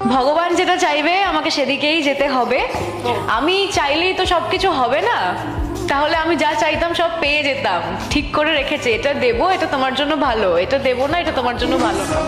ভগবান যেটা চাইবে আমাকে সেদিকেই যেতে হবে। আমি চাইলেই তো সবকিছু হবে না, তাহলে আমি যা চাইতাম সব পেয়ে যেতাম। ঠিক করে রেখেছে, এটা দেবো, এটা তোমার জন্য ভালো, এটা দেবো না, এটা তোমার জন্য ভালো না।